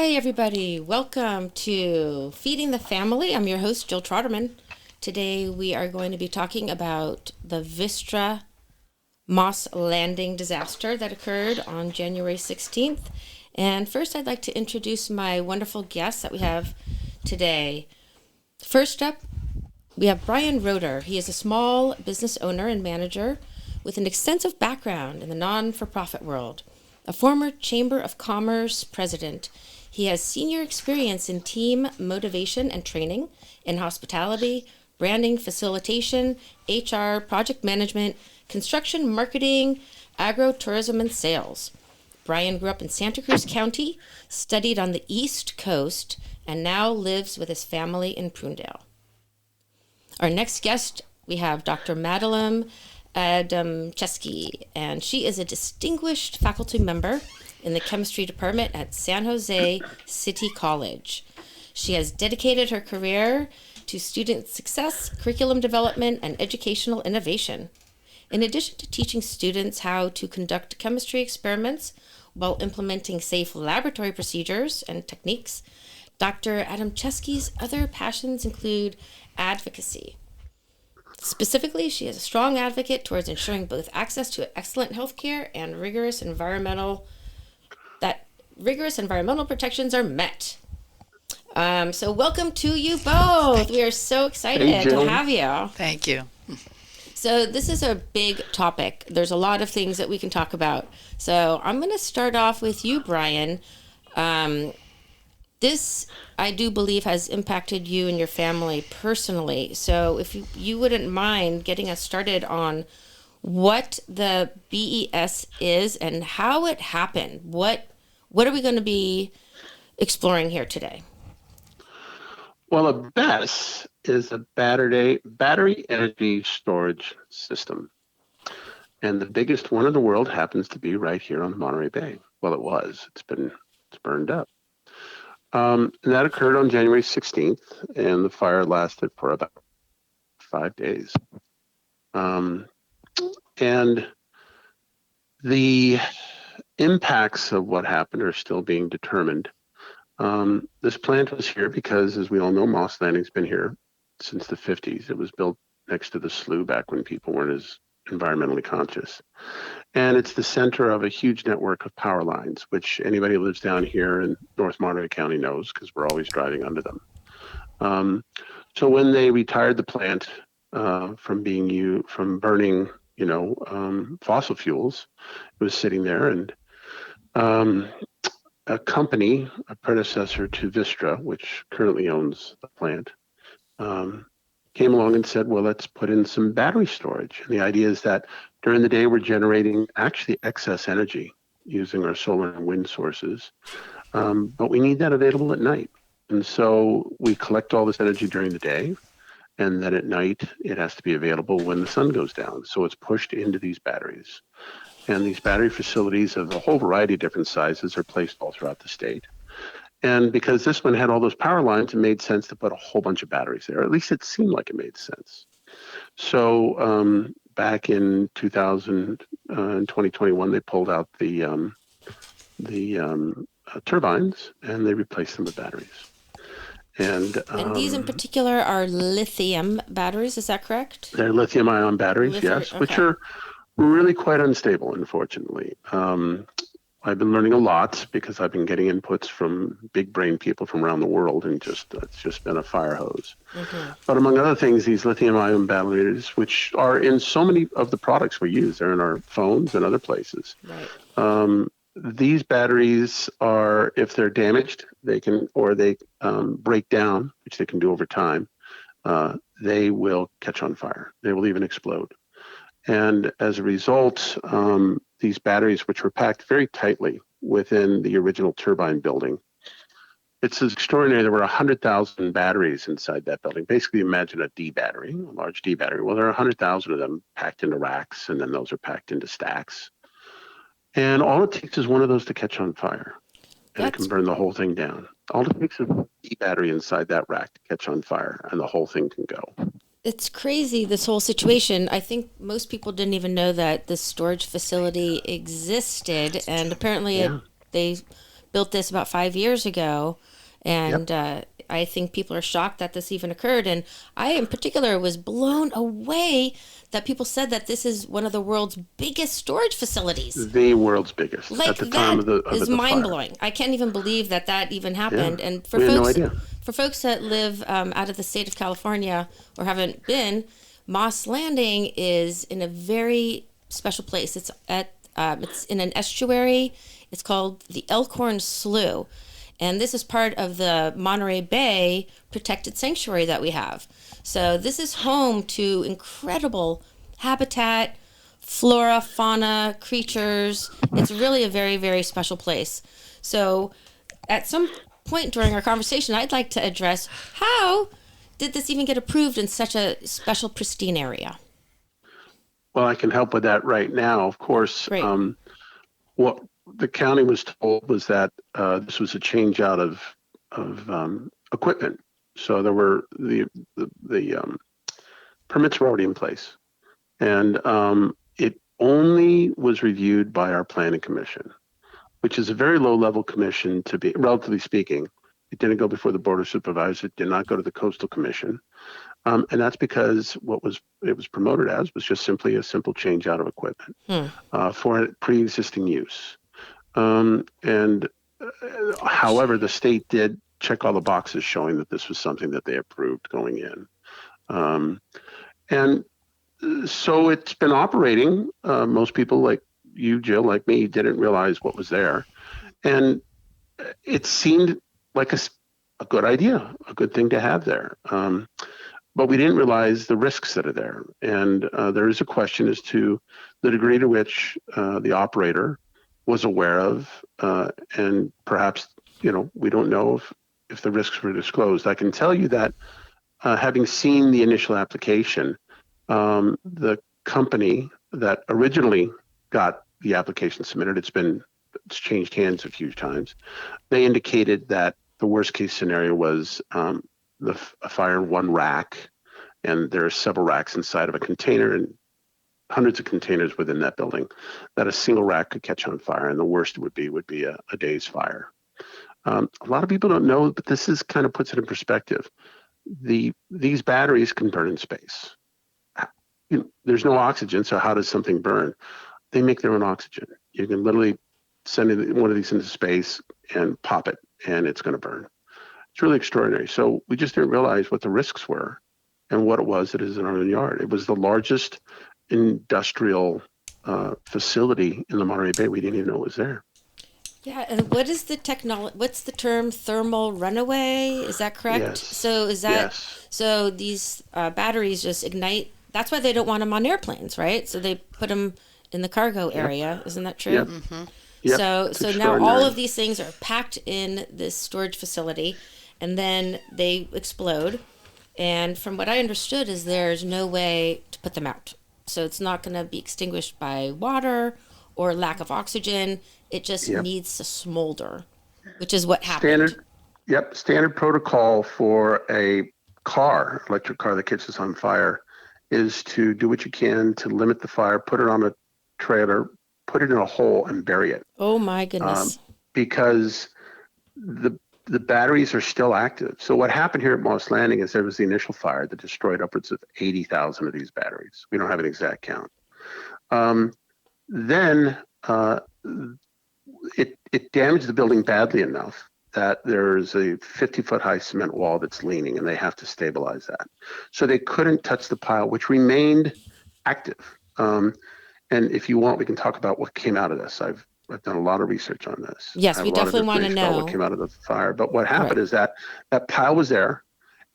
Hi, everybody. Welcome to Feeding the Family. I'm your host, Jill Troderman. Today, we are going to be talking about the Vistra Moss Landing disaster that occurred on January 16th. And first, I'd like to introduce my wonderful guests that we have today. First up, we have Brian Roeder. He is a small business owner and manager with an extensive background in the non-for-profit world. A former Chamber of Commerce president, he has senior experience in team motivation and training, in hospitality, branding, facilitation, HR, project management, construction, marketing, agro-tourism, and sales. Brian grew up in Santa Cruz County, studied on the East Coast, and now lives with his family in Prunedale. Our next guest, we have Dr. Madeline Adamczewski, and she is a distinguished faculty member in the chemistry department at San Jose City College. She has dedicated her career to student success, curriculum development, and educational innovation. In addition to teaching students how to conduct chemistry experiments while implementing safe laboratory procedures and techniques, Dr. Adamczewski's other passions include advocacy. Specifically, she is a strong advocate towards ensuring both access to excellent health care and rigorous environmental protections are met. So welcome to you both. We are so excited to have you. Thank you. So this is a big topic. There's a lot of things that we can talk about. So I'm going to start off with you, Brian. This, I do believe, has impacted you and your family personally. So if you wouldn't mind getting us started on what the BES is and how it happened. What are we going to be exploring here today? Well, a BESS is a battery energy storage system. And the biggest one in the world happens to be right here on the Monterey Bay. Well, it was. It's burned up. And that occurred on January 16th, and the fire lasted for about 5 days. And the impacts of what happened are still being determined. This plant was here because, as we all know, Moss Landing's been here since the 50s. It was built next to the slough back when people weren't as environmentally conscious. And it's the center of a huge network of power lines, which anybody who lives down here in North Monterey County knows because we're always driving under them. So when they retired the plant from burning, fossil fuels, it was sitting there, and a company, a predecessor to Vistra, which currently owns the plant, came along and said, well, let's put in some battery storage. And the idea is that during the day, we're generating actually excess energy using our solar and wind sources, but we need that available at night. And so we collect all this energy during the day, and then at night, it has to be available when the sun goes down. So it's pushed into these batteries. And these battery facilities of a whole variety of different sizes are placed all throughout the state. And because this one had all those power lines, it made sense to put a whole bunch of batteries there. At least it seemed like it made sense. So back in 2021, they pulled out the turbines and they replaced them with batteries. And these in particular are lithium batteries, is that correct? They're lithium-ion batteries, yes, okay. Which are really quite unstable, unfortunately. I've been learning a lot because I've been getting inputs from big brain people from around the world, and it's just been a fire hose. Mm-hmm. But among other things, these lithium-ion batteries, which are in so many of the products we use, they're in our phones and other places. Right. These batteries are, if they're damaged, they break down, which they can do over time. They will catch on fire. They will even explode. And as a result, these batteries, which were packed very tightly within the original turbine building, it's extraordinary. There were 100,000 batteries inside that building. Basically, imagine a D battery, a large D battery. Well, there are 100,000 of them packed into racks, and then those are packed into stacks. And all it takes is one of those to catch on fire, and it can burn the whole thing down. All it takes is a D battery inside that rack to catch on fire, and the whole thing can go. It's crazy, this whole situation. I think most people didn't even know that this storage facility existed, and apparently they built this about 5 years ago, and I think people are shocked that this even occurred. And I, in particular, was blown away that people said that this is one of the world's biggest storage facilities. The world's biggest Like, at the time of the is fire. mind blowing. I can't even believe that even happened. Yeah. And We had no idea. for folks that live out of the state of California or haven't been, Moss Landing is in a very special place. It's in an estuary. It's called the Elkhorn Slough. And this is part of the Monterey Bay protected sanctuary that we have. So this is home to incredible habitat, flora, fauna, creatures. It's really a very, very special place. So at some point during our conversation, I'd like to address, how did this even get approved in such a special, pristine area? Well, I can help with that right now. Of course, what the county was told was that this was a change out of equipment. So there were the permits were already in place, and it only was reviewed by our planning commission, which is a very low level commission to be, relatively speaking. It didn't go before the board of supervisors. It did not go to the coastal commission. And that's because it was promoted as was just simply a simple change out of equipment for pre-existing use. However, the state did check all the boxes showing that this was something that they approved going in. And so it's been operating. Most people like you, Jill, like me, didn't realize what was there. And it seemed like a good idea, a good thing to have there. But we didn't realize the risks that are there. And there is a question as to the degree to which the operator was aware of, and perhaps, we don't know if the risks were disclosed. I can tell you that having seen the initial application, the company that originally got the application submitted, it's changed hands a few times. They indicated that the worst case scenario was a fire in one rack, and there are several racks inside of a container and hundreds of containers within that building, that a single rack could catch on fire, and the worst it would be a day's fire. A lot of people don't know, but this kind of puts it in perspective. These batteries can burn in space. There's no oxygen, so how does something burn? They make their own oxygen. You can literally send one of these into space and pop it, and it's going to burn. It's really extraordinary. So we just didn't realize what the risks were and what it was that is in our yard. It was the largest industrial facility in the Monterey Bay. We didn't even know it was there. Yeah, and what is the technology? What's the term? Thermal runaway? Is that correct? Yes. So is that so? These batteries just ignite. That's why they don't want them on airplanes, right? So they put them in the cargo area. Isn't that true? Yep. Mm-hmm. Yep. So now all of these things are packed in this storage facility, and then they explode. And from what I understood is there's no way to put them out. So it's not going to be extinguished by water or lack of oxygen. It just needs to smolder, which is what happened. Standard protocol for a electric car that catches on fire, is to do what you can to limit the fire, put it on a trailer, put it in a hole, and bury it. Oh my goodness. Because the batteries are still active. So what happened here at Moss Landing is there was the initial fire that destroyed upwards of 80,000 of these batteries. We don't have an exact count. Then it damaged the building badly enough that there's a 50-foot high cement wall that's leaning, and they have to stabilize that. So they couldn't touch the pile, which remained active. And if you want, we can talk about what came out of this. I've done a lot of research on this. Yes, we definitely want to know what came out of the fire. But what happened is that pile was there,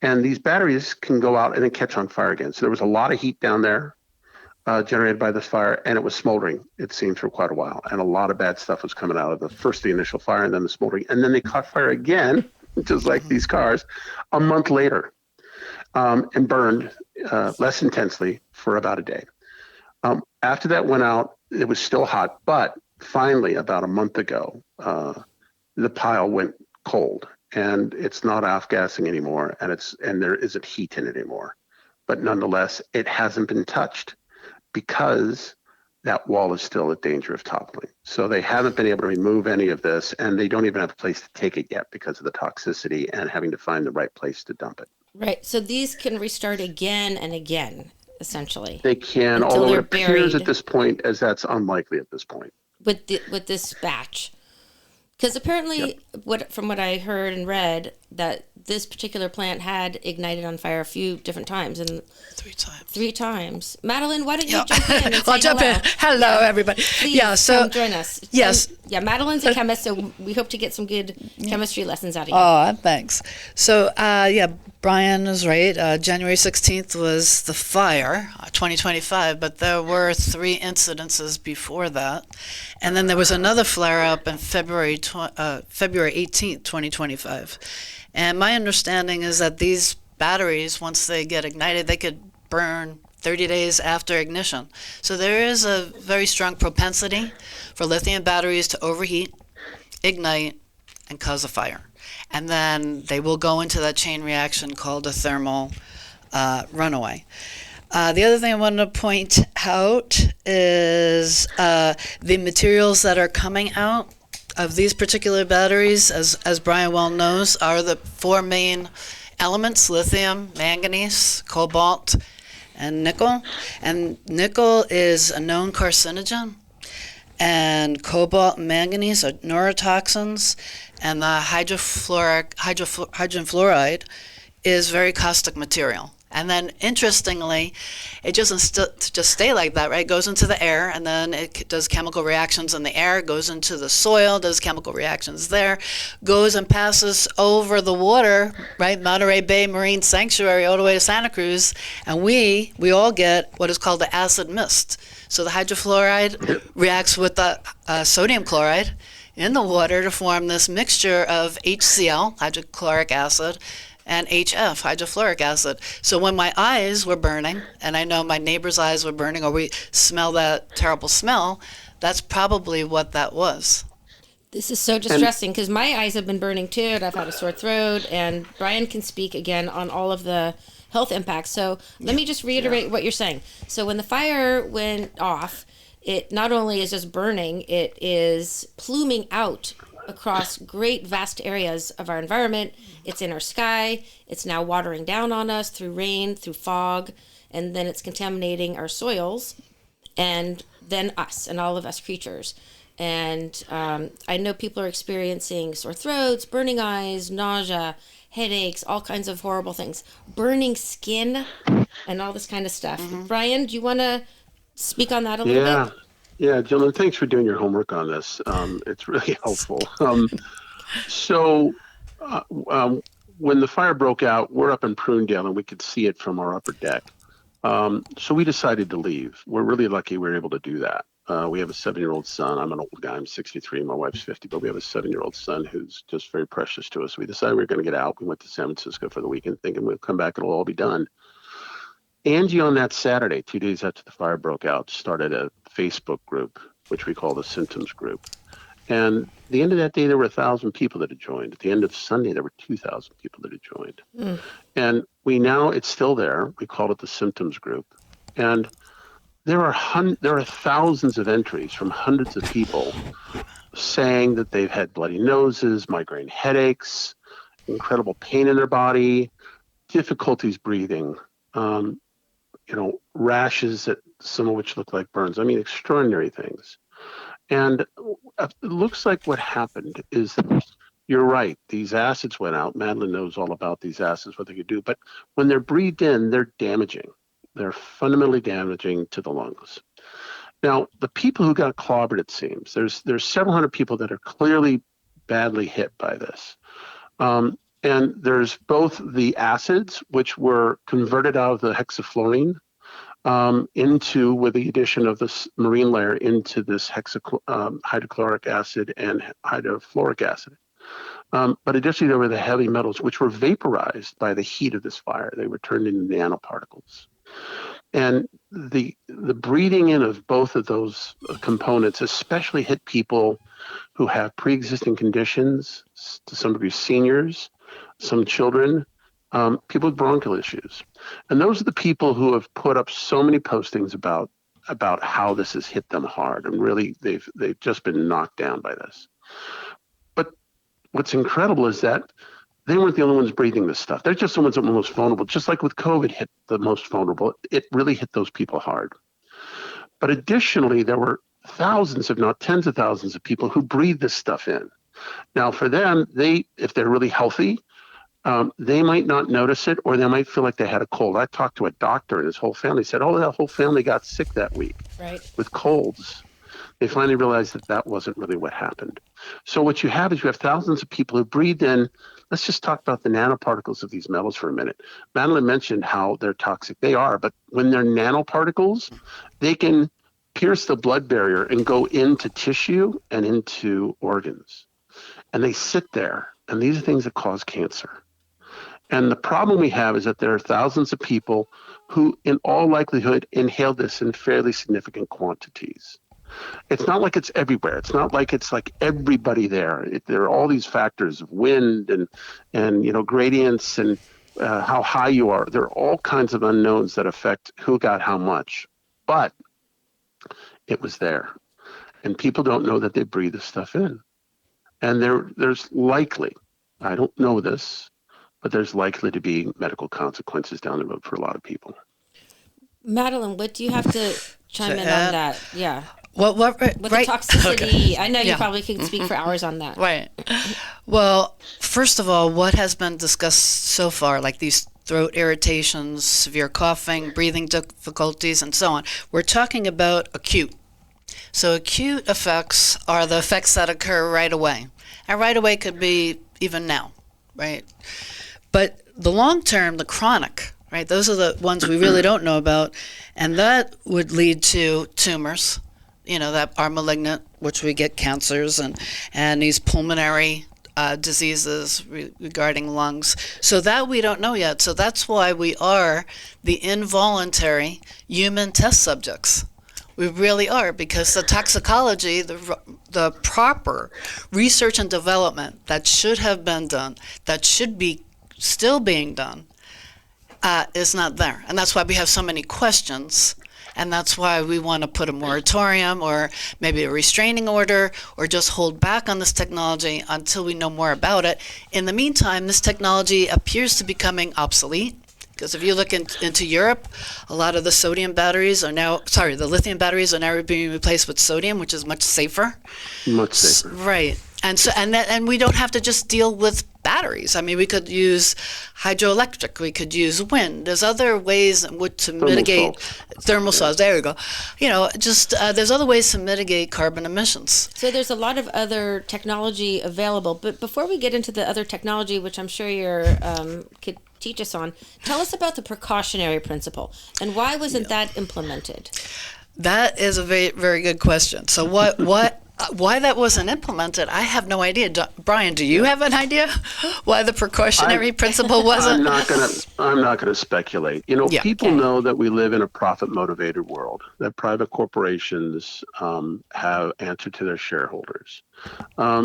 and these batteries can go out and then catch on fire again. So there was a lot of heat down there generated by this fire, and it was smoldering, it seemed, for quite a while. And a lot of bad stuff was coming out of the initial fire, and then the smoldering. And then they caught fire again, just like these cars, a month later, and burned less intensely for about a day. After that went out, it was still hot, but finally, about a month ago, the pile went cold, and it's not off-gassing anymore, and there isn't heat in it anymore. But nonetheless, it hasn't been touched because that wall is still in danger of toppling. So they haven't been able to remove any of this, and they don't even have a place to take it yet because of the toxicity and having to find the right place to dump it. Right. So these can restart again and again, essentially. They can, until although they're it appears buried at this point as that's unlikely at this point. with this batch. Because apparently, from what I heard and read, that this particular plant had ignited on fire a few different times, and 3 times. Madeline, why don't you jump in and say I'll jump in. Hello, everybody. Please, come join us. Yes. Madeline's a chemist, so we hope to get some good chemistry lessons out of you. Oh, thanks. So, Brian is right. January 16th was the fire, 2025, but there were 3 incidences before that. And then there was another flare-up in February 18th, 2025. And my understanding is that these batteries, once they get ignited, they could burn 30 days after ignition. So there is a very strong propensity for lithium batteries to overheat, ignite, and cause a fire. And then they will go into that chain reaction called a thermal runaway. The other thing I wanted to point out is the materials that are coming out of these particular batteries, as Brian well knows, are the 4 main elements: lithium, manganese, cobalt, and nickel. And nickel is a known carcinogen, and cobalt and manganese are neurotoxins, and the hydrogen fluoride is very caustic material. And then, interestingly, it doesn't just stay like that, right? It goes into the air, and then it does chemical reactions in the air, goes into the soil, does chemical reactions there, goes and passes over the water, right? Monterey Bay Marine Sanctuary all the way to Santa Cruz, and we all get what is called the acid mist. So the hydrofluoride reacts with the sodium chloride in the water to form this mixture of HCl, hydrochloric acid, and HF, hydrofluoric acid. So when my eyes were burning, and I know my neighbor's eyes were burning, or we smell that terrible smell, that's probably what that was. This is so distressing because my eyes have been burning too, and I've had a sore throat, and Brian can speak again on all of the health impacts. So let me just reiterate what you're saying. So when the fire went off, it not only is just burning, it is pluming out across great vast areas of our environment. It's in our sky. It's now watering down on us through rain, through fog, and then it's contaminating our soils, and then us and all of us creatures. And I know people are experiencing sore throats, burning eyes, nausea, headaches, all kinds of horrible things, burning skin, and all this kind of stuff. Mm-hmm. Brian, do you want to speak on that a little bit? Yeah, gentlemen, thanks for doing your homework on this. It's really helpful. When the fire broke out, we're up in Prunedale, and we could see it from our upper deck. So we decided to leave. We're really lucky we were able to do that. We have a 7-year-old son. I'm an old guy. I'm 63. My wife's 50, but we have a 7-year-old son who's just very precious to us. We decided we were going to get out. We went to San Francisco for the weekend, thinking we'd come back, it'll all be done. Angie, on that Saturday, 2 days after the fire broke out, started a Facebook group, which we call the Symptoms Group. And at the end of that day, there were 1,000 people that had joined. At the end of Sunday, there were 2,000 people that had joined. And it's still there. We call it the Symptoms Group. And there are thousands of entries from hundreds of people saying that they've had bloody noses, migraine headaches, incredible pain in their body, difficulties breathing, rashes, that some of which look like burns. I mean, extraordinary things. And it looks like what happened is that you're right. These acids went out. Madeline knows all about these acids, what they could do. But when they're breathed in, they're damaging. They're fundamentally damaging to the lungs. Now, the people who got clobbered, it seems, there's several hundred people that are clearly badly hit by this. And there's both the acids, which were converted out of the hexafluorine with the addition of this marine layer into this hydrochloric acid and hydrofluoric acid. But additionally, there were the heavy metals, which were vaporized by the heat of this fire. They were turned into nanoparticles. And the breathing in of both of those components especially hit people who have pre-existing conditions, to some degree seniors, some children, people with bronchial issues. And those are the people who have put up so many postings about about how this has hit them hard, and really they've just been knocked down by this. But what's incredible is that they weren't the only ones breathing this stuff. They're just the ones that were most vulnerable. Just like with COVID hit the most vulnerable, it really hit those people hard. But additionally, there were thousands, if not tens of thousands of people who breathe this stuff in. Now, for them, if they're really healthy, they might not notice it, or they might feel like they had a cold. I talked to a doctor and his whole family said, that whole family got sick that week with colds. They finally realized that wasn't really what happened. So what you have is thousands of people who breathed in. Let's just talk about the nanoparticles of these metals for a minute. Madeline mentioned how they're toxic. They are, but when they're nanoparticles, they can pierce the blood barrier and go into tissue and into organs. And they sit there, and these are things that cause cancer. And the problem we have is that there are thousands of people who, in all likelihood, inhale this in fairly significant quantities. It's not like it's everywhere. It's not like it's like everybody there. There are all these factors of wind and gradients and how high you are. There are all kinds of unknowns that affect who got how much. But it was there. And people don't know that they breathe this stuff in. And there's likely, I don't know this, but there's likely to be medical consequences down the road for a lot of people. Madeline, what do you have to chime in on that? Yeah. With the toxicity, okay. I know you probably can speak for hours on that. Right. Well, first of all, what has been discussed so far, like these throat irritations, severe coughing, breathing difficulties, and so on, we're talking about acute. So acute effects are the effects that occur right away. And right away could be even now, right? But the long term, the chronic, right, those are the ones we really don't know about. And that would lead to tumors, that are malignant, which we get cancers and these pulmonary diseases regarding lungs. So that we don't know yet. So that's why we are the involuntary human test subjects. We really are, because the toxicology, the proper research and development that should have been done, that should be still being done, is not there. And that's why we have so many questions. And that's why we want to put a moratorium or maybe a restraining order or just hold back on this technology until we know more about it. In the meantime, this technology appears to be becoming obsolete. Because if you look into Europe, a lot of the lithium batteries are now being replaced with sodium, which is much safer. Much safer. Right. And we don't have to just deal with batteries. I mean, we could use hydroelectric. We could use wind. There's other ways to mitigate thermal salts. There you go. There's other ways to mitigate carbon emissions. So there's a lot of other technology available. But before we get into the other technology, which I'm sure you're could teach us on, tell us about the precautionary principle and why wasn't that implemented? That is a very, very good question. So why that wasn't implemented, I have no idea. Brian, do you have an idea why the precautionary principle wasn't? I'm not gonna speculate. People know that we live in a profit-motivated world, that private corporations have answered to their shareholders.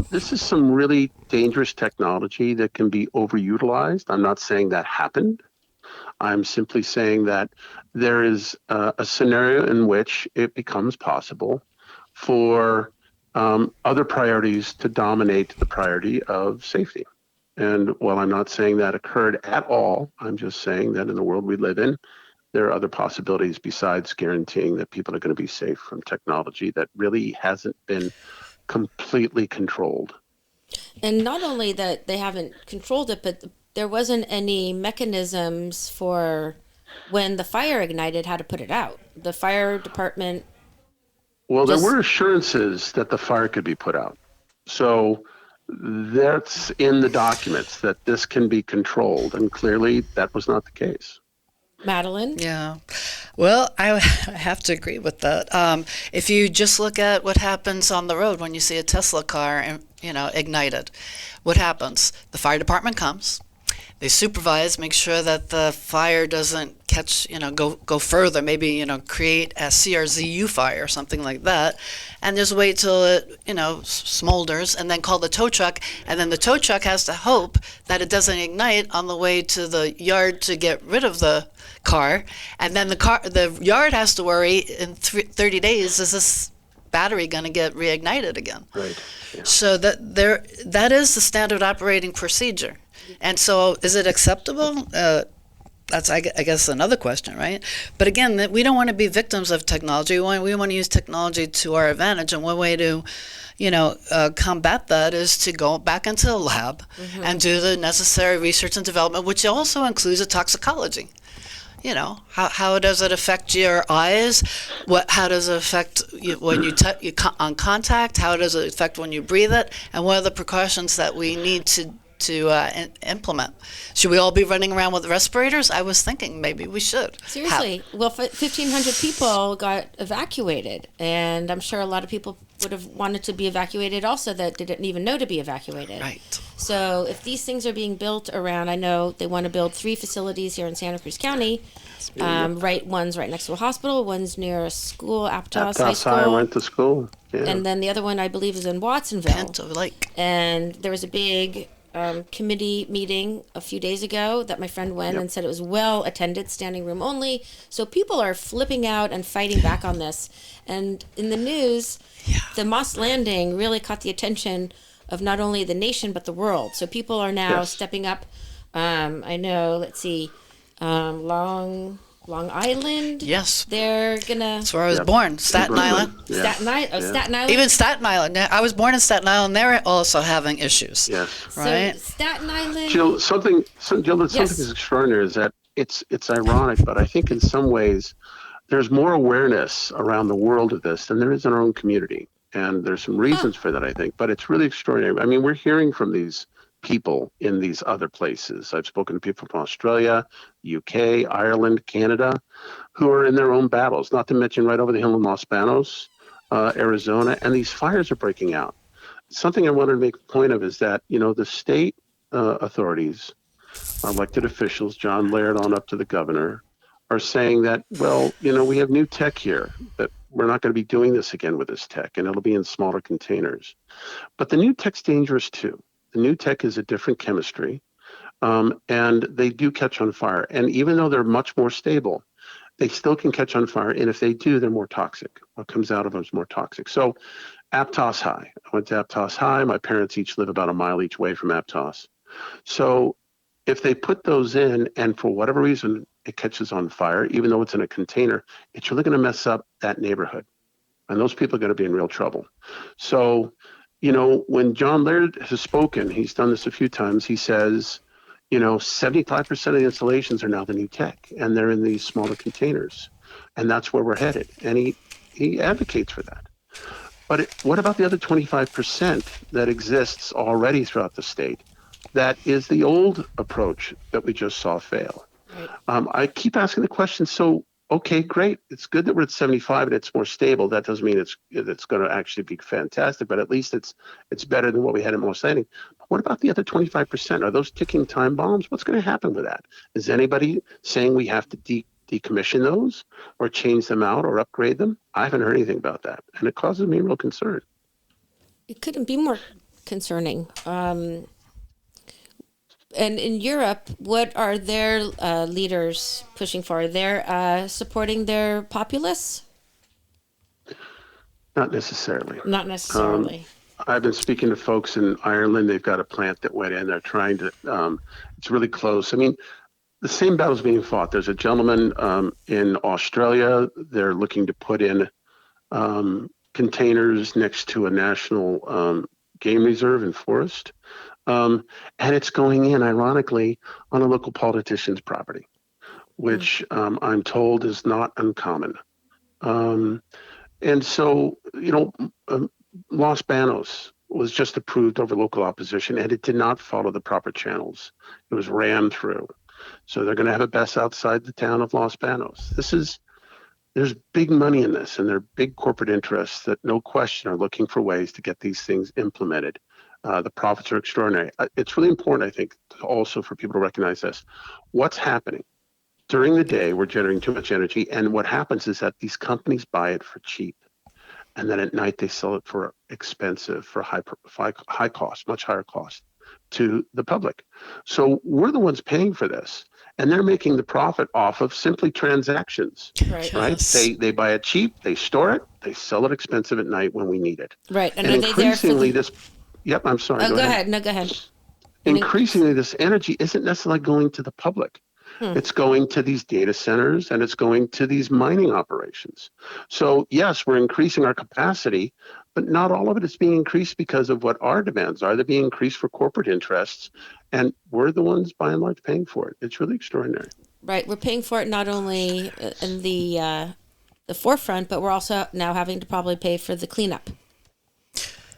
This is some really dangerous technology that can be overutilized. I'm not saying that happened. I'm simply saying that there is a scenario in which it becomes possible for other priorities to dominate the priority of safety. And while I'm not saying that occurred at all, I'm just saying that in the world we live in, there are other possibilities besides guaranteeing that people are going to be safe from technology that really hasn't been completely controlled. And not only that they haven't controlled it, but there wasn't any mechanisms for when the fire ignited how to put it out. The fire department... Well, there were assurances that the fire could be put out. So that's in the documents that this can be controlled. And clearly that was not the case. Madeline? Yeah. Well, I have to agree with that. If you just look at what happens on the road when you see a Tesla car, ignited, what happens? The fire department comes. They supervise, make sure that the fire doesn't catch, go further, maybe, create a CRZU fire or something like that, and just wait till it, smolders, and then call the tow truck, and then the tow truck has to hope that it doesn't ignite on the way to the yard to get rid of the car, and then the yard has to worry in 30 days, is this battery going to get reignited again? Right. Yeah. So that is the standard operating procedure. And so is it acceptable? That's, I guess, another question, right? But again, we don't want to be victims of technology. We want to use technology to our advantage. And one way to, combat that is to go back into the lab and do the necessary research and development, which also includes a toxicology. How does it affect your eyes? How does it affect you when you on contact? How does it affect when you breathe it? And what are the precautions that we need to implement? Should we all be running around with respirators? I was thinking maybe we should. Seriously. Well, 1,500 people got evacuated, and I'm sure a lot of people would have wanted to be evacuated also that didn't even know to be evacuated. Right. So if these things are being built around, I know they want to build 3 facilities here in Santa Cruz County. One's right next to a hospital, one's near a school, Aptos High School. I went to school. Yeah. And then the other one, I believe, is in Watsonville. Pinto Lake. And there was a big committee meeting a few days ago that my friend went and said it was well attended, standing room only. So people are flipping out and fighting back on this. And in the news, the Moss Landing really caught the attention of not only the nation but the world. So people are now stepping up. I know, let's see, Long Island. Yes. They're gonna. That's where I was born, Staten Island. Yeah. Staten Island. Even Staten Island. I was born in Staten Island. They're also having issues. Yes. Right. So Staten Island. Jill, something is extraordinary is that it's ironic, but I think in some ways there's more awareness around the world of this than there is in our own community. And there's some reasons for that, I think, but it's really extraordinary. I mean, we're hearing from these people in these other places. I've spoken to people from Australia, UK, Ireland, Canada, who are in their own battles, not to mention right over the hill in Los Banos, Arizona, and these fires are breaking out. Something I wanted to make a point of is that, the state authorities, elected officials, John Laird on up to the governor, are saying that, well, we have new tech here, that we're not going to be doing this again with this tech, and it'll be in smaller containers. But the new tech's dangerous too. The new tech is a different chemistry, and they do catch on fire. And even though they're much more stable, they still can catch on fire. And if they do, they're more toxic. What comes out of them is more toxic. So Aptos High. I went to Aptos High. My parents each live about a mile each way from Aptos. So if they put those in and for whatever reason it catches on fire, even though it's in a container, it's really going to mess up that neighborhood. And those people are going to be in real trouble. So, when John Laird has spoken, he's done this a few times, he says, 75% of the installations are now the new tech, and they're in these smaller containers. And that's where we're headed. And he advocates for that. But what about the other 25% that exists already throughout the state? That is the old approach that we just saw fail. Right. I keep asking the question, so, okay, great. It's good that we're at 75 and it's more stable. That doesn't mean it's going to actually be fantastic, but at least it's better than what we had at Moss Landing. What about the other 25%? Are those ticking time bombs? What's going to happen with that? Is anybody saying we have to decommission those or change them out or upgrade them? I haven't heard anything about that, and it causes me real concern. It couldn't be more concerning. And in Europe, what are their leaders pushing for? They're supporting their populace? Not necessarily. Not necessarily. I've been speaking to folks in Ireland. They've got a plant that went in. They're trying to, it's really close. I mean, the same battle's being fought. There's a gentleman in Australia. They're looking to put in containers next to a national game reserve and forest. And it's going in, ironically, on a local politician's property, which I'm told is not uncommon. And so, Los Banos was just approved over local opposition, and it did not follow the proper channels. It was ran through. So they're going to have a BESS outside the town of Los Banos. There's big money in this, and there are big corporate interests that, no question, are looking for ways to get these things implemented. The profits are extraordinary. It's really important, I think, also for people to recognize this. What's happening During the day, we're generating too much energy. And what happens is that these companies buy it for cheap. And then at night, they sell it for expensive, for high cost, much higher cost to the public. So we're the ones paying for this. And they're making the profit off of simply transactions, Right. right? Yes. They buy it cheap, they store it, they sell it expensive at night when we need it. Right. And And are they there for increasingly, the... I'm sorry, Oh, go go ahead. ahead. No, go ahead. Increasingly, this energy isn't necessarily going to the public. It's going to these data centers and it's going to these mining operations. So yes, we're increasing our capacity, but not all of it is being increased because of what our demands are. They're being increased for corporate interests, and we're the ones by and large paying for it. It's really extraordinary. Right. We're paying for it not only in the forefront, but we're also now having to probably pay for the cleanup.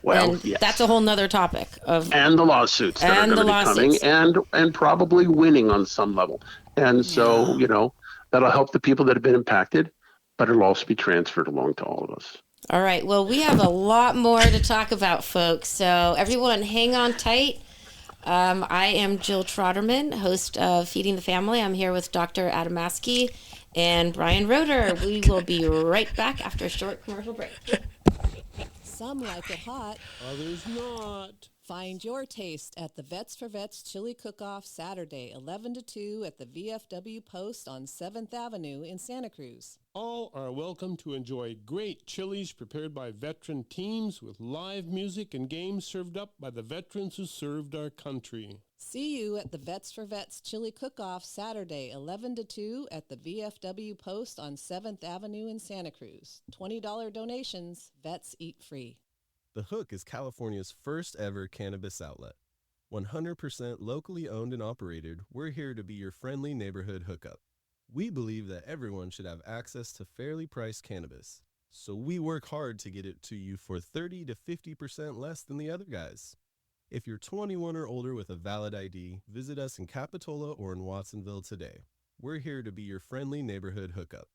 Well, and yes. that's a whole nother topic of And the lawsuits that are and going the to be coming, lawsuits. and probably winning on some level. And so, Yeah. that'll help the people that have been impacted, but it'll also be transferred along to all of us. All right. Well, we have a lot more to talk about, folks. So everyone, hang on tight. I am Jill Troderman, host of Feeding the Family. I'm here with Dr. Adamaski and Brian Roeder. We will be right back after a short commercial break. Some like it hot. Others not. Find your taste at the Vets for Vets Chili Cook-Off Saturday, 11 to 2 at the VFW Post on 7th Avenue in Santa Cruz. All are welcome to enjoy great chilies prepared by veteran teams with live music and games served up by the veterans who served our country. See you at the Vets for Vets Chili Cook-Off Saturday, 11 to 2 at the VFW Post on 7th Avenue in Santa Cruz. $20 donations. Vets eat free. The Hook is California's first ever cannabis outlet. 100% locally owned and operated, we're here to be your friendly neighborhood hookup. We believe that everyone should have access to fairly priced cannabis, so we work hard to get it to you for 30 to 50% less than the other guys. If you're 21 or older with a valid ID, visit us in Capitola or in Watsonville today. We're here to be your friendly neighborhood hookup.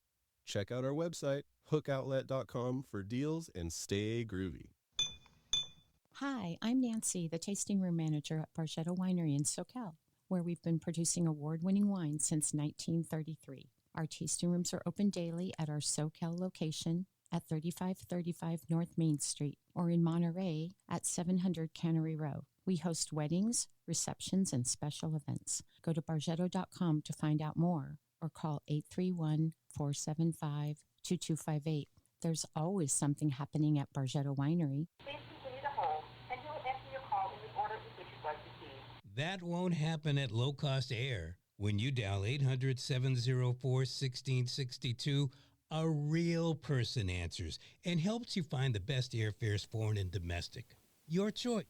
Check out our website, hookoutlet.com, for deals and stay groovy. Hi, I'm Nancy, the tasting room manager at Bargetto Winery in SoCal, where we've been producing award-winning wine since 1933. Our tasting rooms are open daily at our SoCal location at 3535 North Main Street or in Monterey at 700 Cannery Row. We host weddings, receptions, and special events. Go to bargetto.com to find out more or call 831-475-2258. There's always something happening at Bargetto Winery. That won't happen at Low Cost Air. When you dial 800-704-1662, a real person answers and helps you find the best airfares, foreign and domestic. Your choice.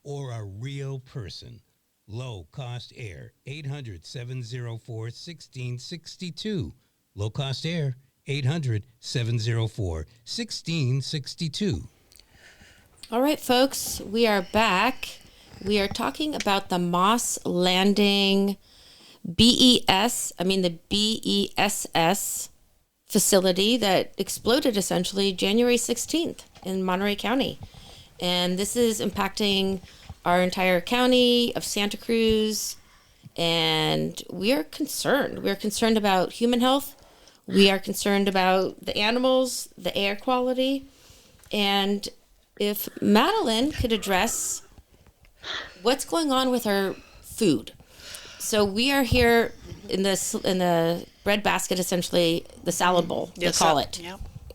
Or a real person. Low Cost Air, 800-704-1662. Low Cost Air, 800-704-1662. All right, folks, we are back. We are talking about the Moss Landing the BESS facility that exploded essentially January 16th in Monterey County. And this is impacting our entire county of Santa Cruz. And we are concerned. We are concerned about human health. We are concerned about the animals, the air quality. And if Madeline could address what's going on with our food. So we are here in the bread basket, essentially the salad bowl, they call it,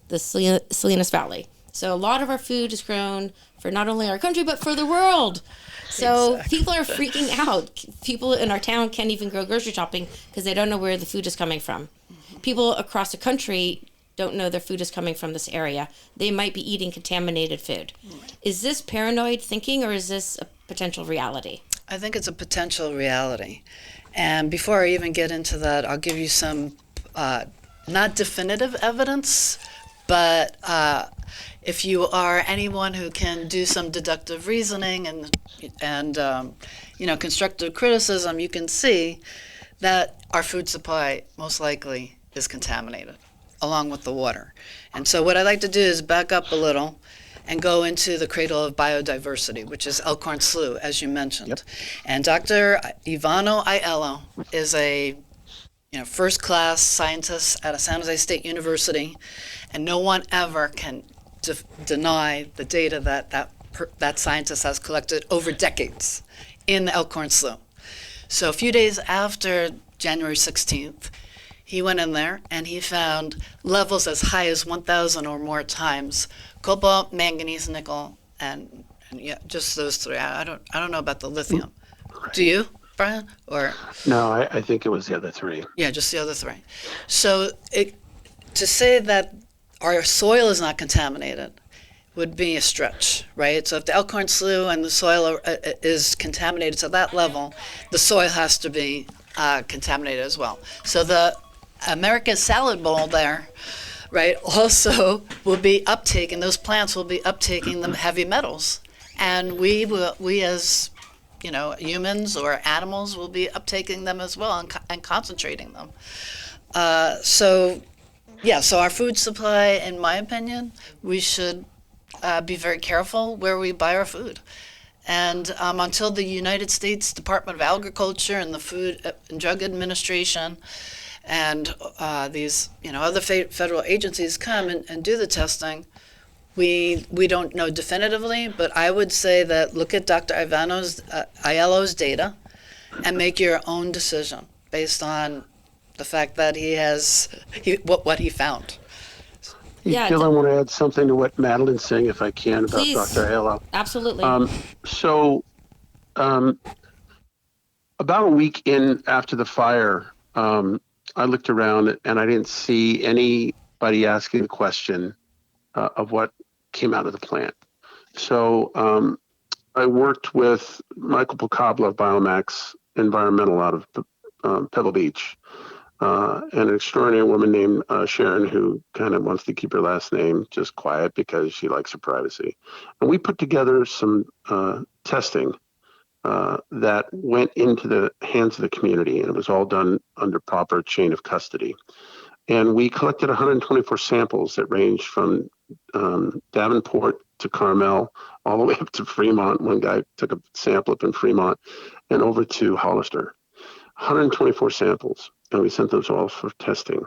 the Salinas Valley. So a lot of our food is grown for not only our country, but for the world. So people are freaking out. People in our town can't even go grocery shopping because they don't know where the food is coming from. People across the country don't know their food is coming from this area. They might be eating contaminated food. Is this paranoid thinking or is this a potential reality? I think it's a potential reality. And before I even get into that, I'll give you some not definitive evidence, but if you are anyone who can do some deductive reasoning and constructive criticism, you can see that our food supply most likely is contaminated, along with the water. And so what I'd like to do is back up a little and go into the cradle of biodiversity, which is Elkhorn Slough, as you mentioned. Yep. And Dr. Ivano Aiello is a first-class scientist at a San Jose State University, and no one ever can deny the data that scientist has collected over decades in the Elkhorn Slough. So a few days after January 16th, he went in there and he found levels as high as 1,000 or more times cobalt, manganese, nickel, and just those three. I don't know about the lithium. Do you, Brian? Or No, I think it was the other three. yeah, just the other three. So to say that our soil is not contaminated would be a stretch, right? So if the Elkhorn Slough and the soil is contaminated to that level, the soil has to be contaminated as well. So the American salad bowl there, right, also will be uptaking, those plants will be uptaking the heavy metals. And we as humans or animals will be uptaking them as well and concentrating them. So our food supply, in my opinion, we should be very careful where we buy our food. And until the United States Department of Agriculture and the Food and Drug Administration and these other federal agencies come and do the testing, we don't know definitively, but I would say that look at Dr. Aiello's data and make your own decision based on the fact that what he found. Yeah, Jill, I want to add something to what Madeline's saying, if I can, about please. Dr. Aiello. Absolutely. About a week in after the fire, I looked around and I didn't see anybody asking the question of what came out of the plant. So I worked with Michael Pocabla of Biomax Environmental out of Pebble Beach, and an extraordinary woman named Sharon, who kind of wants to keep her last name just quiet because she likes her privacy. And we put together some testing that went into the hands of the community, and it was all done under proper chain of custody. And we collected 124 samples that ranged from Davenport to Carmel, all the way up to Fremont. One guy took a sample up in Fremont and over to Hollister. 124 samples, and we sent those all for testing.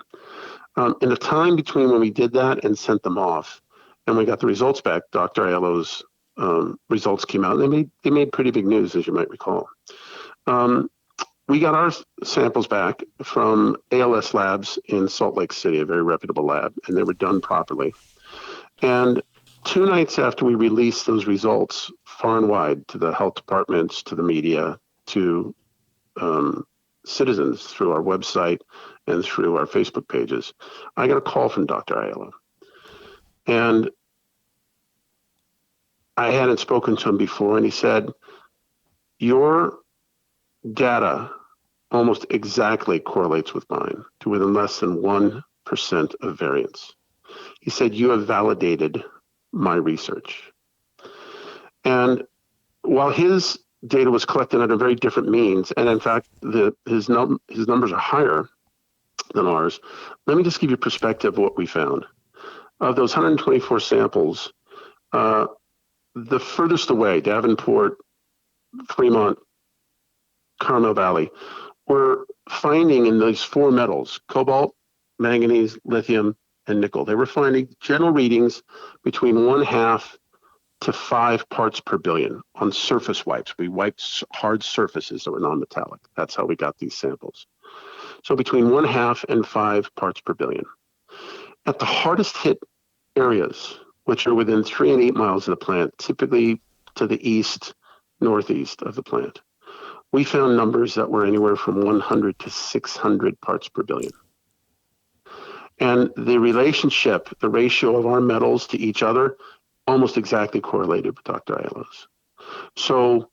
In the time between when we did that and sent them off, and we got the results back, Dr. Aiello's results came out. They made pretty big news, as you might recall. We got our samples back from ALS Labs in Salt Lake City, a very reputable lab, and they were done properly. And 2 nights after we released those results far and wide to the health departments, to the media, to citizens through our website and through our Facebook pages, I got a call from Dr. Aiello. And I hadn't spoken to him before, and he said, your data almost exactly correlates with mine to within less than 1% of variance. He said, you have validated my research. And while his data was collected under very different means, and in fact, his numbers are higher than ours, let me just give you perspective of what we found. Of those 124 samples, the furthest away, Davenport, Fremont, Carmel Valley, were finding in those 4 metals, cobalt, manganese, lithium, and nickel. They were finding general readings between 1/2 to 5 parts per billion on surface wipes. We wiped hard surfaces that were non-metallic. That's how we got these samples. So between 1/2 and 5 parts per billion. At the hardest hit areas, which are within 3 and 8 miles of the plant, typically to the east, northeast of the plant, we found numbers that were anywhere from 100 to 600 parts per billion. And the relationship, the ratio of our metals to each other, almost exactly correlated with Dr. Aiello's. So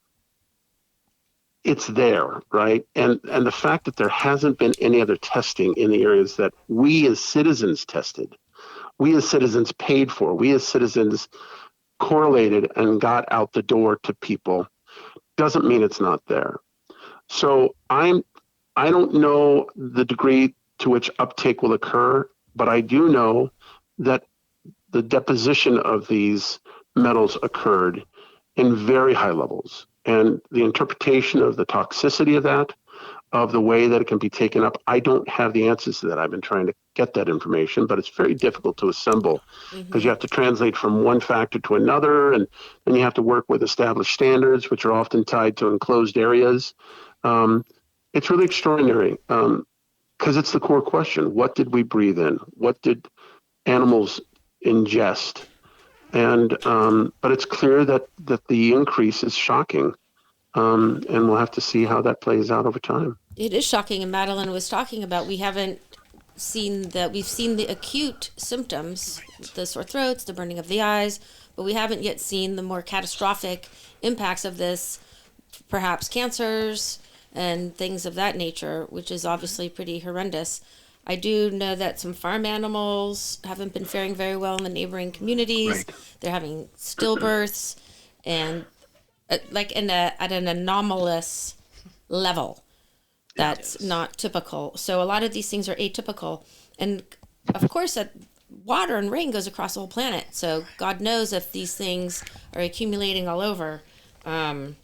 it's there, right? And the fact that there hasn't been any other testing in the areas that we as citizens tested, we as citizens paid for, we as citizens correlated and got out the door to people, doesn't mean it's not there. So I don't know the degree to which uptake will occur, but I do know that the deposition of these metals occurred in very high levels. And the interpretation of the toxicity of that, of the way that it can be taken up, I don't have the answers to that. I've been trying to get that information, but it's very difficult to assemble because you have to translate from one factor to another, and then you have to work with established standards, which are often tied to enclosed areas. It's really extraordinary because it's the core question. What did we breathe in? What did animals ingest? And but it's clear that the increase is shocking, and we'll have to see how that plays out over time. It is shocking, and Madeline was talking about we've seen the acute symptoms, the sore throats, the burning of the eyes, but we haven't yet seen the more catastrophic impacts of this, perhaps cancers and things of that nature, which is obviously pretty horrendous. I do know that some farm animals haven't been faring very well in the neighboring communities. Right. They're having stillbirths, and at an anomalous level that's not typical. So a lot of these things are atypical, and of course that water and rain goes across the whole planet, so God knows if these things are accumulating all over. And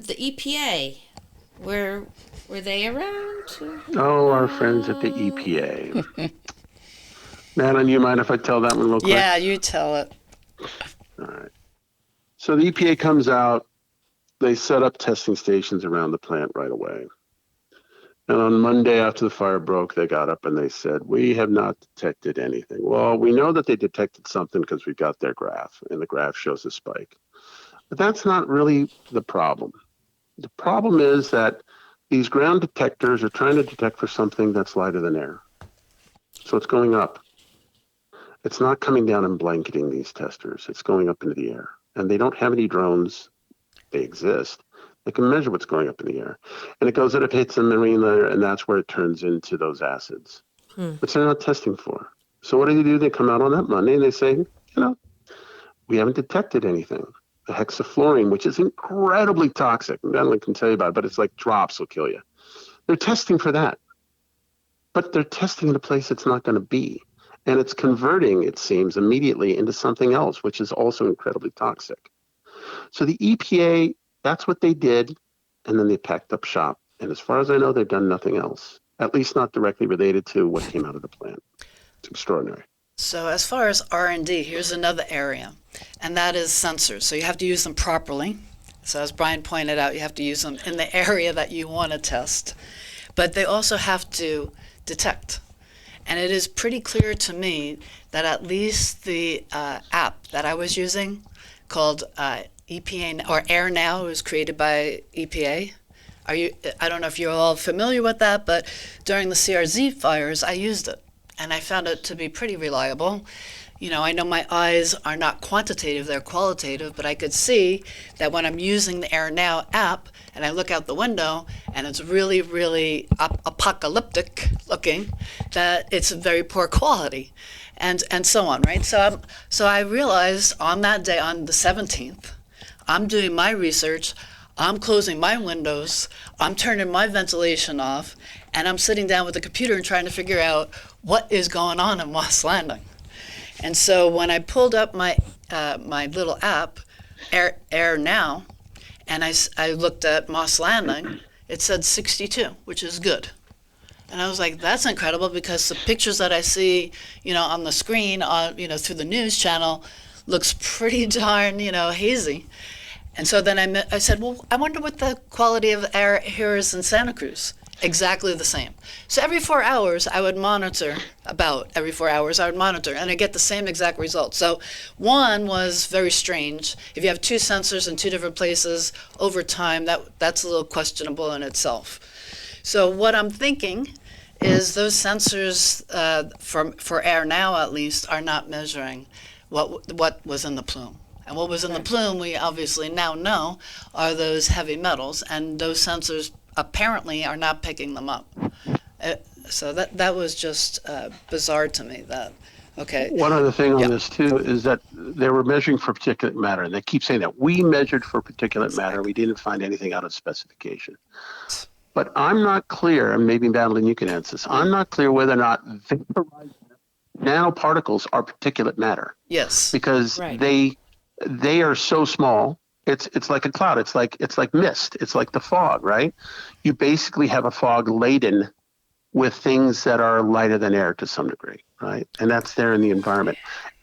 the EPA, were they around? Oh, our friends at the EPA. Madeline, you mind if I tell that one real quick? Yeah, you tell it. All right. So the EPA comes out, they set up testing stations around the plant right away. And on Monday after the fire broke, they got up and they said, we have not detected anything. Well, we know that they detected something because we got their graph, and the graph shows a spike. But that's not really the problem. The problem is that these ground detectors are trying to detect for something that's lighter than air. So it's going up. It's not coming down and blanketing these testers. It's going up into the air. And they don't have any drones. They exist. They can measure what's going up in the air. And it goes that it hits the marine layer, and that's where it turns into those acids, which they're not testing for. So what do? They come out on that Monday and they say, we haven't detected anything. The hexafluorine, which is incredibly toxic. Madeline can tell you about it, but it's like drops will kill you. They're testing for that. But they're testing in a place it's not going to be. And it's converting, it seems, immediately into something else, which is also incredibly toxic. So the EPA, that's what they did, and then they packed up shop. And as far as I know, they've done nothing else, at least not directly related to what came out of the plant. It's extraordinary. So as far as R&D, here's another area, and that is sensors. So you have to use them properly. So as Brian pointed out, you have to use them in the area that you want to test. But they also have to detect. And it is pretty clear to me that at least the app that I was using called EPA or Air Now was created by EPA. I don't know if you're all familiar with that, but during the CRZ fires, I used it. And I found it to be pretty reliable. I know my eyes are not quantitative, they're qualitative, but I could see that when I'm using the Air Now app and I look out the window and it's really, really apocalyptic looking, that it's very poor quality and so on, right? So I realized on that day, on the 17th, I'm doing my research, I'm closing my windows, I'm turning my ventilation off, and I'm sitting down with the computer and trying to figure out what is going on in Moss Landing. And so when I pulled up my little app, Air Now, and I looked at Moss Landing, it said 62, which is good. And I was like, that's incredible, because the pictures that I see, on the screen, through the news channel, looks pretty darn, hazy. And so then I said, well, I wonder what the quality of air here is in Santa Cruz. Exactly the same. So every 4 hours, I would monitor, and I get the same exact result. So one was very strange. If you have two sensors in two different places over time, that's a little questionable in itself. So what I'm thinking is those sensors, for Air Now at least, are not measuring what was in the plume. And what was in the plume, we obviously now know, are those heavy metals, and those sensors apparently are not picking them up. So that was just bizarre to me. One other thing on this too is that they were measuring for particulate matter, and they keep saying that we measured for particulate matter. We didn't find anything out of specification. But I'm not clear, and maybe Madeline, you can answer this. I'm not clear whether or not vaporized nanoparticles are particulate matter. Yes. Because Right. they are so small. It's like a cloud. It's like mist. It's like the fog, right? You basically have a fog laden with things that are lighter than air to some degree, right? And that's there in the environment.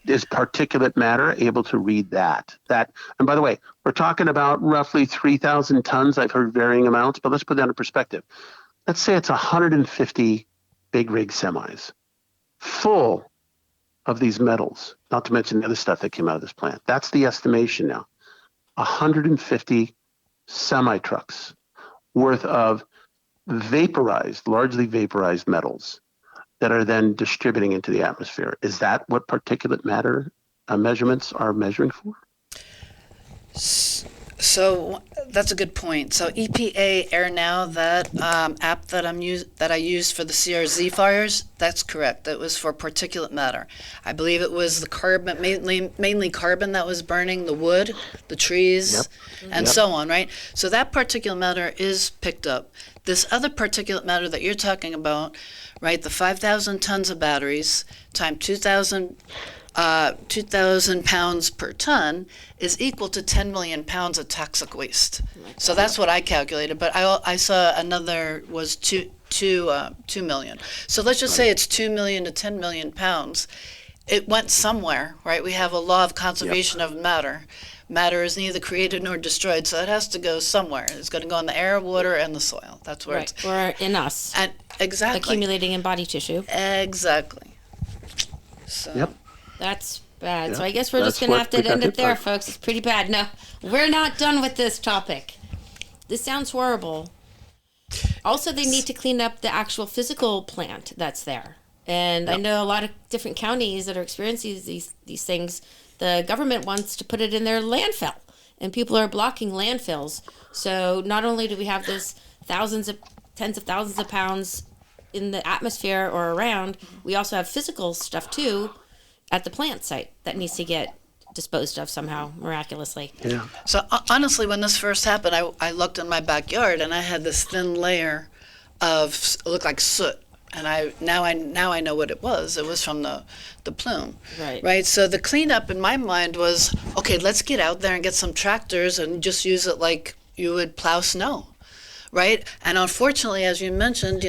Is particulate matter able to read that? And by the way, we're talking about roughly 3,000 tons. I've heard varying amounts, but let's put that in perspective. Let's say it's 150 big rig semis full of these metals, not to mention the other stuff that came out of this plant. That's the estimation now. 150 semi-trucks worth of largely vaporized metals that are then distributing into the atmosphere. Is that what particulate matter measurements are measuring for? So that's a good point. So EPA Air Now, that app that I used for the CRZ fires, that's correct. That was for particulate matter. I believe it was the carbon, mainly carbon that was burning the wood, the trees, and so on, right? So that particulate matter is picked up. This other particulate matter that you're talking about, right? The 5,000 tons of batteries times 2,000 pounds per ton is equal to 10 million pounds of toxic waste. So that's what I calculated, but I saw another was 2 million. So let's just say it's 2 million to 10 million pounds. It went somewhere, right? We have a law of conservation of matter. Matter is neither created nor destroyed, so it has to go somewhere. It's going to go in the air, water, and the soil. That's where it's. Or in us. And exactly. Accumulating in body tissue. Exactly. So. That's bad. Yeah, So I guess we're just that's going to what have to we got end it hit there, by. folks. It's pretty bad. No, we're not done with this topic. This sounds horrible. Also, they need to clean up the actual physical plant that's there. And I know a lot of different counties that are experiencing these things. The government wants to put it in their landfill, and people are blocking landfills. So not only do we have this tens of thousands of pounds in the atmosphere or around, we also have physical stuff too at the plant site that needs to get disposed of somehow, miraculously. Yeah. So honestly, when this first happened, I looked in my backyard and I had this thin layer of it looked like soot, and now I know what it was. It was from the plume. Right. So the cleanup in my mind was, okay, let's get out there and get some tractors and just use it like you would plow snow. Right? And unfortunately, as you mentioned,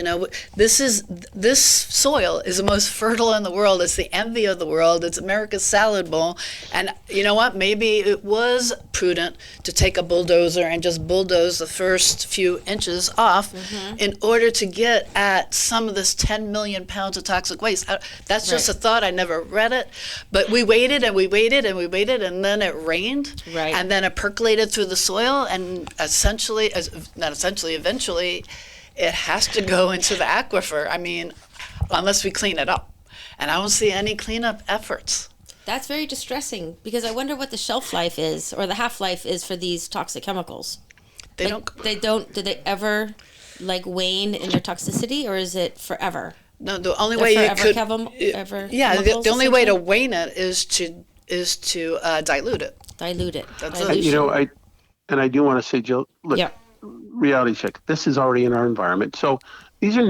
this soil is the most fertile in the world. It's the envy of the world. It's America's salad bowl. And you know what? Maybe it was prudent to take a bulldozer and just bulldoze the first few inches off in order to get at some of this 10 million pounds of toxic waste. That's just a thought. I never read it. But we waited and we waited and we waited, and then it rained. Right. And then it percolated through the soil, and eventually it has to go into the aquifer. I mean, unless we clean it up. And I don't see any cleanup efforts. That's very distressing, because I wonder what the shelf life is, or the half-life is, for these toxic chemicals. Do they ever wane in their toxicity, or is it forever? No, the only way you could the only way to wane it is to dilute it. Dilute it. That's Dilution. I do want to say, Jill, look, reality check. This is already in our environment. So these are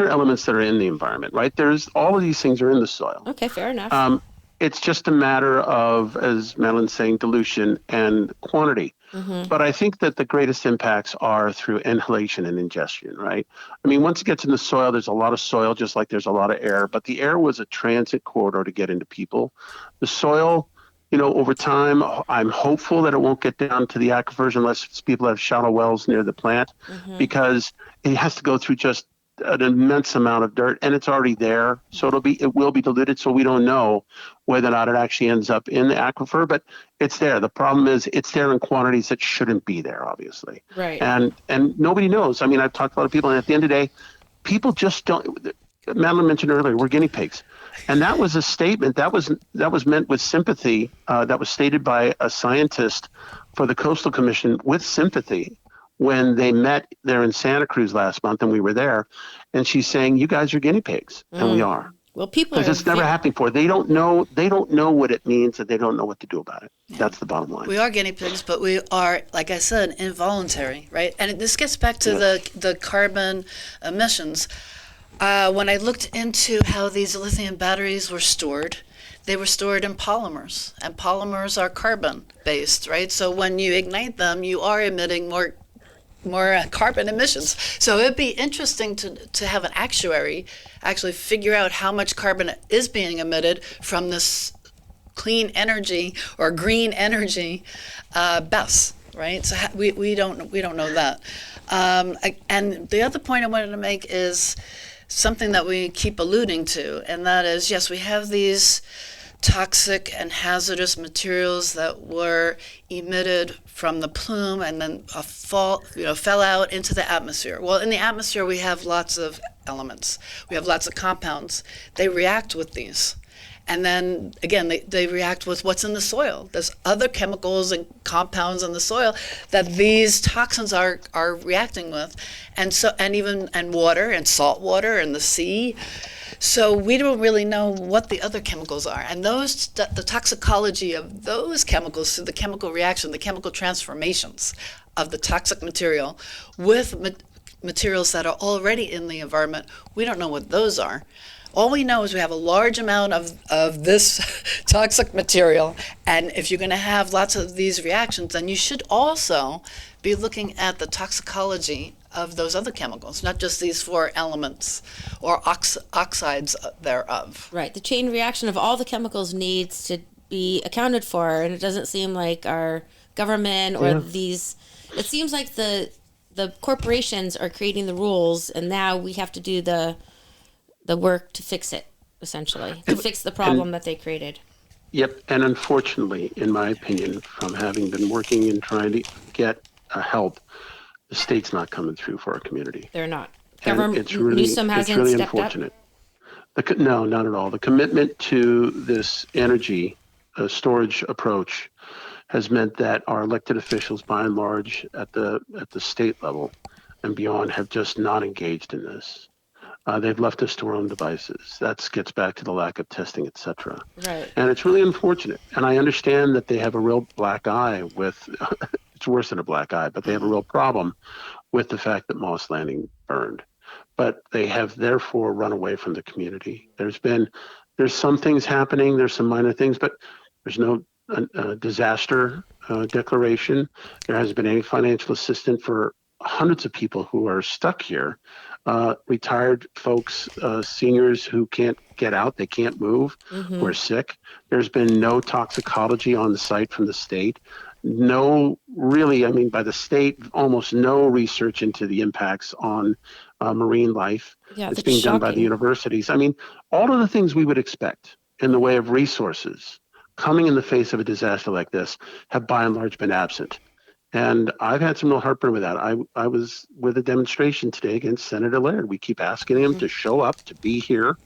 elements that are in the environment, right? All of these things are in the soil. Okay, fair enough. It's just a matter of, as Madeline's saying, dilution and quantity. But I think that the greatest impacts are through inhalation and ingestion, right? I mean, once it gets in the soil, there's a lot of soil, just like there's a lot of air. But the air was a transit corridor to get into people. The soil, over time, I'm hopeful that it won't get down to the aquifers unless people have shallow wells near the plant, because it has to go through just an immense amount of dirt, and it's already there. So it will be diluted. So we don't know whether or not it actually ends up in the aquifer, but it's there. The problem is it's there in quantities that shouldn't be there, obviously. Right. And nobody knows. I mean, I've talked to a lot of people, and at the end of the day, people just don't. Madeline mentioned earlier, we're guinea pigs. And that was a statement that was meant with sympathy. That was stated by a scientist for the Coastal Commission with sympathy when they met there in Santa Cruz last month, and we were there. And she's saying, "You guys are guinea pigs," and we are. Well, people because it's never happened before. They don't know. They don't know what it means, and they don't know what to do about it. Yeah. That's the bottom line. We are guinea pigs, but we are, like I said, involuntary, right? And this gets back to the carbon emissions. When I looked into how these lithium batteries were stored, they were stored in polymers, and polymers are carbon-based, right? So when you ignite them, you are emitting more carbon emissions. So it'd be interesting to have an actuary actually figure out how much carbon is being emitted from this clean energy or green energy BESS, right? So we don't know that. And the other point I wanted to make is something that we keep alluding to, and that is, yes, we have these toxic and hazardous materials that were emitted from the plume and then fell out into the atmosphere. Well, in the atmosphere, we have lots of elements. We have lots of compounds. They react with these. And then, again, they react with what's in the soil. There's other chemicals and compounds in the soil that these toxins are reacting with. And water and salt water and the sea. So we don't really know what the other chemicals are. And the toxicology of those chemicals through the chemical reaction, the chemical transformations of the toxic material with materials that are already in the environment, we don't know what those are. All we know is we have a large amount of this toxic material, and if you're going to have lots of these reactions, then you should also be looking at the toxicology of those other chemicals, not just these four elements or oxides thereof. Right. The chain reaction of all the chemicals needs to be accounted for, and it doesn't seem like our government or these. It seems like the corporations are creating the rules, and now we have to do the work to fix it, essentially, to fix the problem that they created. Yep, and unfortunately, in my opinion, from having been working and trying to get help, the state's not coming through for our community. They're not. Newsom hasn't stepped unfortunate. Up? No, not at all. The commitment to this energy storage approach has meant that our elected officials, by and large, at the state level and beyond, have just not engaged in this. They've left us to our own devices. That gets back to the lack of testing, et cetera. Right. And it's really unfortunate. And I understand that they have a real black eye with, it's worse than a black eye, but they have a real problem with the fact that Moss Landing burned. But they have therefore run away from the community. There's some things happening, there's some minor things, but there's no disaster declaration. There hasn't been any financial assistance for hundreds of people who are stuck here. Retired folks, seniors who can't get out, they can't move, who are sick. There's been no toxicology on the site from the state. No, really, I mean, by the state, almost no research into the impacts on marine life. Yeah, it's being done by the universities. I mean, all of the things we would expect in the way of resources coming in the face of a disaster like this have by and large been absent. And I've had some real heartburn with that. I was with a demonstration today against Senator Laird. We keep asking him to show up, to be here,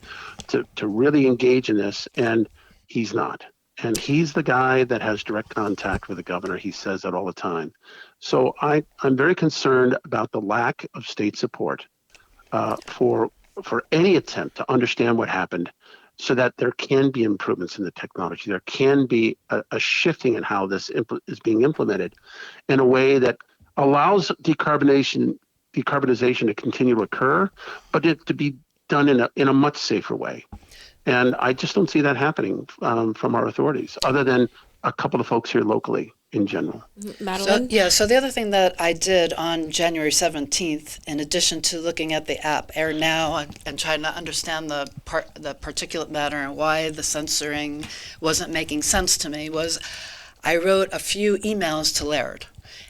to really engage in this, and he's not. And he's the guy that has direct contact with the governor. He says that all the time. So I'm very concerned about the lack of state support for any attempt to understand what happened, so that there can be improvements in the technology. There can be a shifting in how this is being implemented in a way that allows decarbonization to continue to occur, but it to be done in a much safer way. And I just don't see that happening from our authorities, other than a couple of folks here locally in general. Madeline? So the other thing that I did on January 17th, in addition to looking at the app Air Now and trying to understand the particulate matter and why the censoring wasn't making sense to me, was I wrote a few emails to Laird.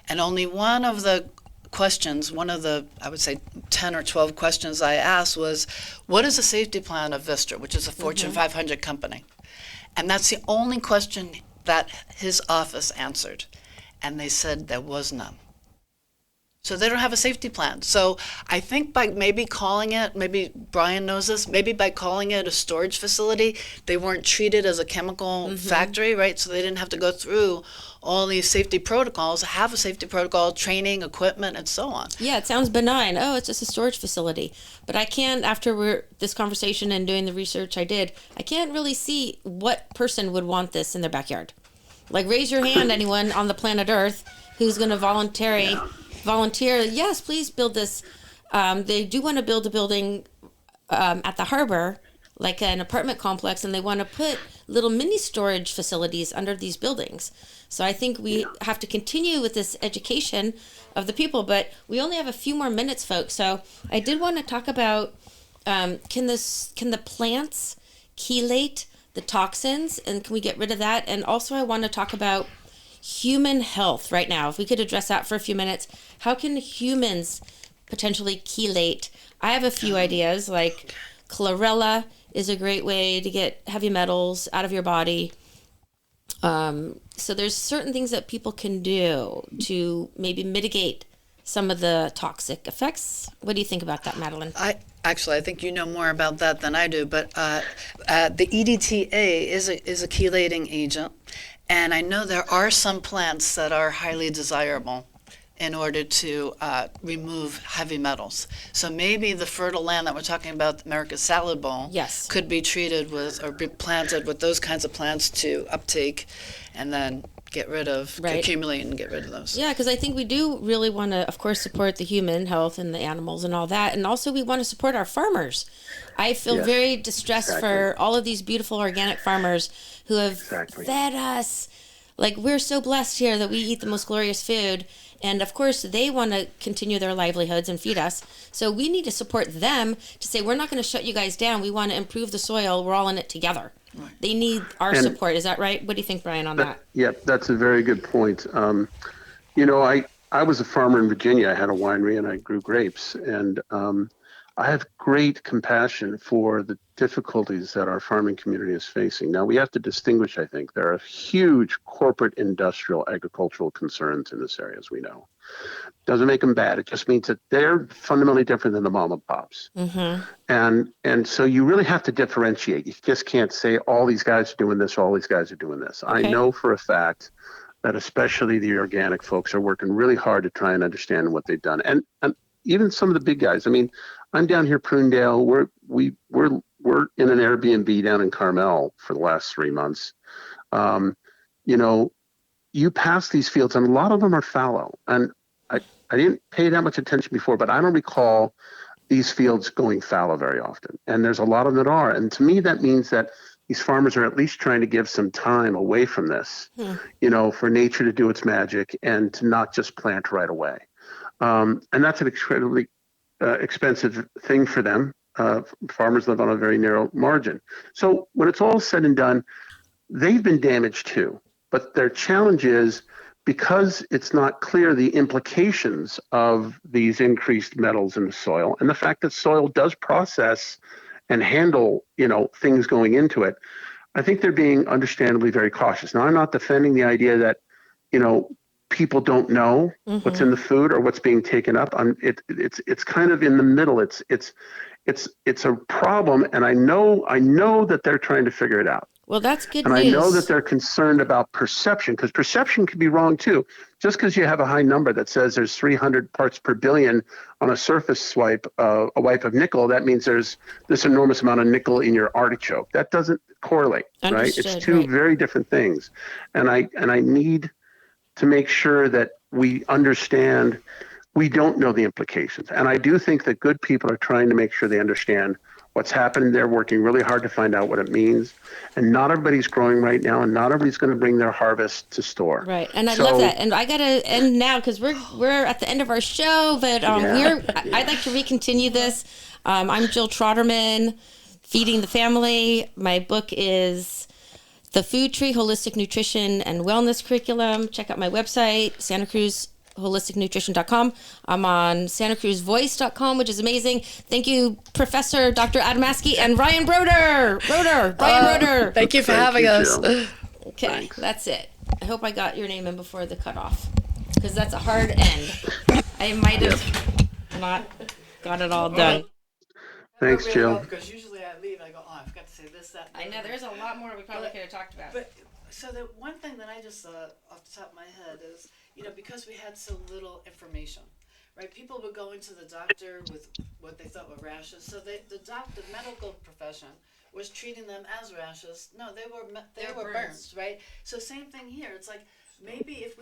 And only one of the questions, one of the, I would say, 10 or 12 questions I asked was, what is the safety plan of Vistra, which is a Fortune 500 company? And that's the only question that his office answered, and they said there was none. So they don't have a safety plan. So I think by maybe calling it, maybe Brian knows this, maybe by calling it a storage facility, they weren't treated as a chemical factory, right? So they didn't have to go through all these safety protocols, have a safety protocol, training, equipment, and so on. Yeah, it sounds benign. Oh, it's just a storage facility. But I can't, after this conversation and doing the research I did, I can't really see what person would want this in their backyard. Like, raise your hand, anyone on the planet Earth who's going to volunteer. Yes, please build this. They do want to build a building at the harbor, like an apartment complex, and they want to put little mini storage facilities under these buildings. So I think we have to continue with this education of the people, but we only have a few more minutes, folks. So I did want to talk about can the plants chelate the toxins, and can we get rid of that? And also I want to talk about human health right now. If we could address that for a few minutes, how can humans potentially chelate? I have a few ideas, like chlorella is a great way to get heavy metals out of your body. So there's certain things that people can do to maybe mitigate some of the toxic effects. What do you think about that, Madeline? I think you know more about that than I do, but the EDTA is a chelating agent, and I know there are some plants that are highly desirable in order to remove heavy metals. So maybe the fertile land that we're talking about, America's salad bowl, Yes. could be treated with or be planted with those kinds of plants to uptake and then get rid of, Right. accumulate and get rid of those. Yeah, because I think we do really want to, of course, support the human health and the animals and all that. And also we want to support our farmers. I feel Yes, very distressed for all of these beautiful organic farmers who have Exactly. fed us. Like, we're so blessed here that we eat the most glorious food. And of course, they want to continue their livelihoods and feed us. So we need to support them to say, we're not going to shut you guys down. We want to improve the soil. We're all in it together. Right. They need our And- support. Is that right? What do you think, Brian, on that? Yep, that's a very good point. You know, I was a farmer in Virginia. I had a winery and I grew grapes. And I have great compassion for the difficulties that our farming community is facing. Now, we have to distinguish, I think. There are huge corporate, industrial, agricultural concerns in this area, as we know. Doesn't make them bad. It just means that they're fundamentally different than the mom and pops. Mm-hmm. And so you really have to differentiate. You just can't say all these guys are doing this, or all these guys are doing this. I Okay. know for a fact that especially the organic folks are working really hard to try and understand what they've done. And even some of the big guys. I mean, I'm down here, Prunedale. We're in an Airbnb down in Carmel for the last 3 months. You know, you pass these fields, and a lot of them are fallow. And I didn't pay that much attention before, but I don't recall these fields going fallow very often. And there's a lot of them that are. And to me, that means that these farmers are at least trying to give some time away from this, you know, for nature to do its magic and to not just plant right away. And that's an incredibly expensive thing for them. Farmers live on a very narrow margin. So when it's all said and done, they've been damaged too. But their challenge is, because it's not clear the implications of these increased metals in the soil and the fact that soil does process and handle, you know, things going into it, I think they're being understandably very cautious. Now, I'm not defending the idea that, you know, people don't know what's in the food or what's being taken up. It's kind of in the middle. It's a problem, and I know that they're trying to figure it out. Well, that's good And news. I know that they're concerned about perception, because perception can be wrong too. Just because you have a high number that says there's 300 parts per billion on a surface wipe of nickel, that means there's this enormous amount of nickel in your artichoke. That doesn't correlate, right? Understood, It's two right. very different things. And I need to make sure that we understand we don't know the implications. And I do think that good people are trying to make sure they understand what's happening. They're working really hard to find out what it means. And not everybody's growing right now, and not everybody's going to bring their harvest to store. Right, and I love that. And I gotta end now because we're at the end of our show. But I'd like to recontinue this. I'm Jill Troderman, Feeding the Family. My book is The Food Tree: Holistic Nutrition and Wellness Curriculum. Check out my website, Santa Cruz holisticnutrition.com. I'm on santacruzvoice.com, which is amazing. Thank you, Professor Dr. Adamaski and Ryan Roeder. Brian Roeder. Thank you for having us. Jill. Okay, Thanks. that's it. I hope I got your name in before the cutoff, because that's a hard end. I might have not got it all done. Thanks, Jill. Because usually I leave and I go, oh, I forgot to say this, that. I know there's a lot more we probably could have talked about. But so the one thing that I just off the top of my head is, you know, because we had so little information, right? People were going to the doctor with what they thought were rashes. So the medical profession was treating them as rashes. No, they were burns, right? So same thing here. It's like maybe if